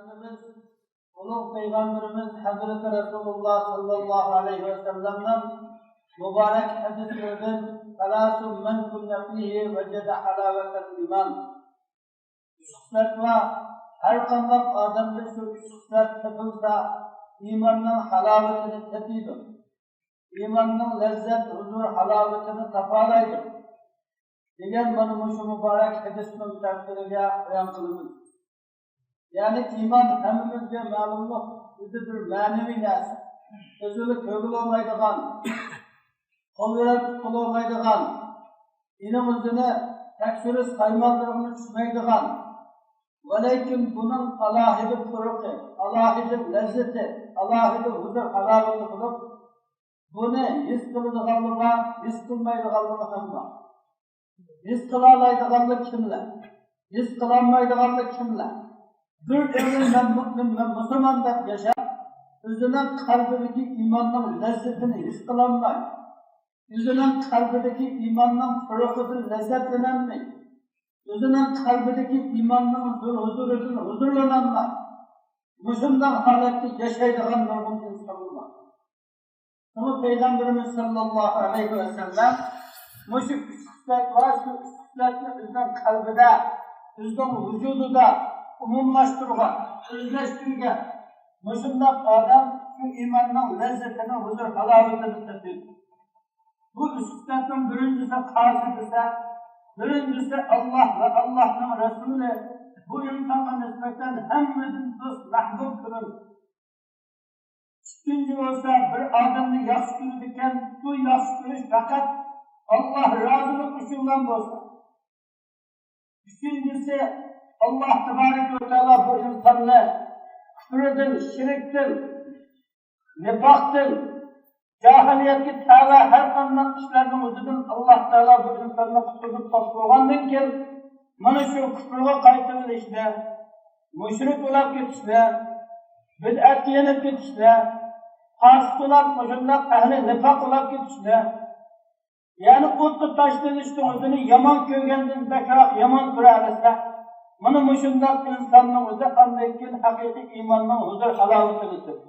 Efendimiz, Ulug' Peygamberimiz Hazreti Resulullah sallallahu aleyhi ve sellem'den mübarek hadislerden "Salasun men kunna fihi vecede halavetel iman." Sıfat ve her kandak adamda şu sıfat tapılsa imanın halavetini tetidir. İmanın lezzet, huzur, halavetini tapalaydır. Degan mana şu mübarek hadisning tafsiriga bayon qilamiz. Yani iman hammamizga ma'lumlik, o'zi bir ma'naviy narsa. O'zini ko'rilolmaydigan, qo'lbilan tutulolmaydigan, o'zini tekshirish saymanligini tushmaydigan. Lekin buning alohida turuqi, alohida lazzati, alohida huzur halovati qilib, buni his qiladiganligi, his qilmaydiganligi ham bor. His qilolmaydiganlar kimlar? His qilolmaydiganlar kimlar? Bir ömür ben mu'min, ben Müslüman deb yaşab, o'zining qalbidagi imonning lazzatini his qilolmaydi. O'zining qalbidagi imonning furuqidan lazzatlanolmaydi. O'zining qalbidagi imonning huzuridan huzurlanolmaydi. Mushunday holatda yashaydigan nurg'un insonlar bor. Shuni Peygamberimiz sallallohu alayhi ve sellem mushu sifatlar va shu sifatlarni o'zining qalbida, o'zining vujudida umumlashtirgan, o'zlashtirgan. Mushunday odam shu imonning lazzatini, huzur halovatini topadi. Bu sifatning birinchisi qazi desa, birinchisi Alloh va Allohning Rasuli bu insonga nisbatan hammadan do'st, mahbub qilib. İkinci olsa bir odamni yaxshi ko'radigan, bu yaxshi ko'rish faqat Allah razılık usulundan olsa. Üçüncüsü Allah Tebarek ve Teala bu insanlar küfürden, şirkten, nifaktan, cahiliyetki tava her kandan işlerinin özüdün Allah Teala bu insanlar kutubup toplagandan keyin mana şu küfürge qaytarilishda, müşrik bo'lib ketishda, bid'atga yenib ketishda, fasiq bo'lib, shundoq ahli nifaq bo'lib ketishda, yani o'tga tashlanishda o'zini yomon ko'rgandan bakroq yomon ko'ralasa, mana shundoq insonning o'zi qandaykin haqiqiy iymonning huzur halovatini topadi.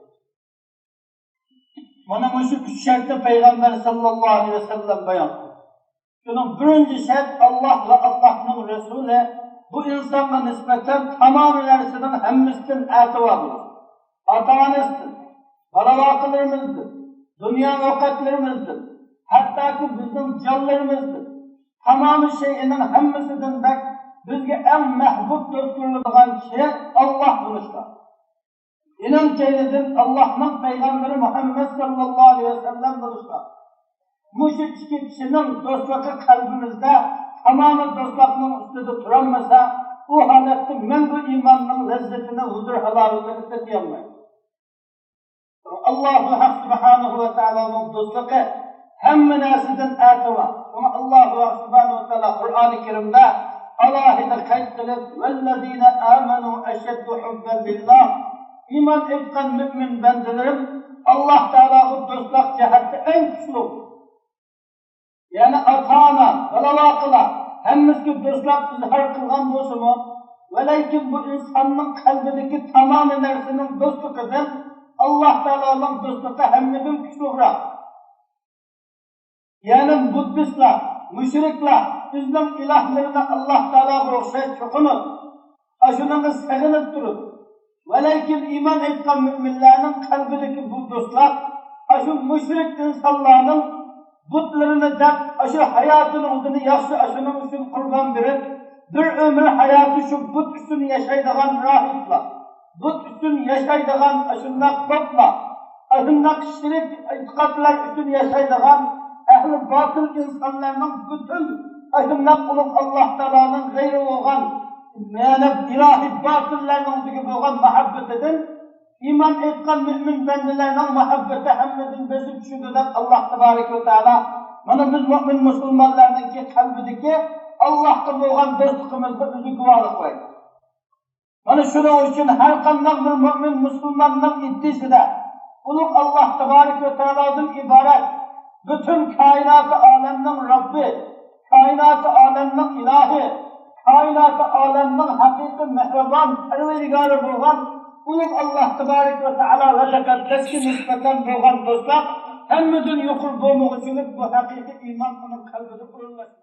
Mana shu uch shartni Payg'ambar sallallohu alayhi vasallam bayon qildi. Shuning birinchi shart Alloh va Allohning Rasuli bu insonga nisbatan tamom narsadan hammasidan a'tivo bo'ladi. Ota-onasidan, bola-chaqalarimizdan, dunyo ovqatlarimizdan, hattoki bizning jonlarimizdir. Tamamı şeyinin hammasidan bak bizga eng mahbub do'st bo'ladigan kishi Alloh bo'lishdi. Inom kelidan Allohning payg'ambari Muhammad sallallohu alayhi vasallam bo'lishdi. Mushu ikki kishining do'stligi qalbimizda tamomi do'stlikning ustida turolmasa, u holatda men bu iymonning lazzatini, huzur halovatini tatolmayman. Alloh subhanahu va taoloning do'stligi hamma narsadan a'tivo. Buni Alloh subhanahu va taolo Qur'oni Karimda alohida qayd qilib, "Vallazina amanu ashaddu hubban lillah." Iymon etgan mu'min bandalarim Alloh taologa do'stlik jihatda eng kuchli. Ya'ni ota-ona, bola-chaqalar hammasiga do'stlik izhor qilgan bo'lsa-mu, lekin bu insonning qalbidagi tamom narsaning do'stligidan Alloh taoloning do'stligi hammadan kuchliroq. Yani Budistler, müşrikler, bizden ilahlarına Allah Teala'ya o'xshash cho'qinib, ashunga sığınıp turib, lekin iman etgan müminlerin qalbidagi bu do'stlar, ashu müşrik insonlarning butlarini deb, ashu hayotini o'zini yaxshi ashuning uchun qurban berib, bir ömür hayoti shu but uchun yashaydigan rohiblar, but uchun yashaydigan ashunday botlar, ashunday shirik e'tiqodlar uchun yashaydigan ehli batıl insanlarının bütün aydınlık olup Allah Teala'nın gayrı olan yani ilahi batıllarının gibi olan muhabbetinden iman etken mümin bendilerinin muhabbeti hemmedin bezip şükreden Allah Tebarek ve Teala bana biz mümin Müslümanlarının ki kalbideki Allah'ta olan dostluğumuzda bizi güvalık koydu. Bana şunun için her kandan bir mümin Müslümanın iddisi de ulup Allah Tebarek ve Teala'dan ibaret bütün kainat-ı aleminin Rabbi, kainat-ı aleminin ilahi, kainat-ı aleminin hakiki mehraban, perverdigarı olan ulug' Alloh taborak va taolo va taqaddasga nisbatan bo'lgan do'stlar hammadan yuqori bo'lmoqchilik bu haqiqiy iymon uning qalbida o'rnashgan.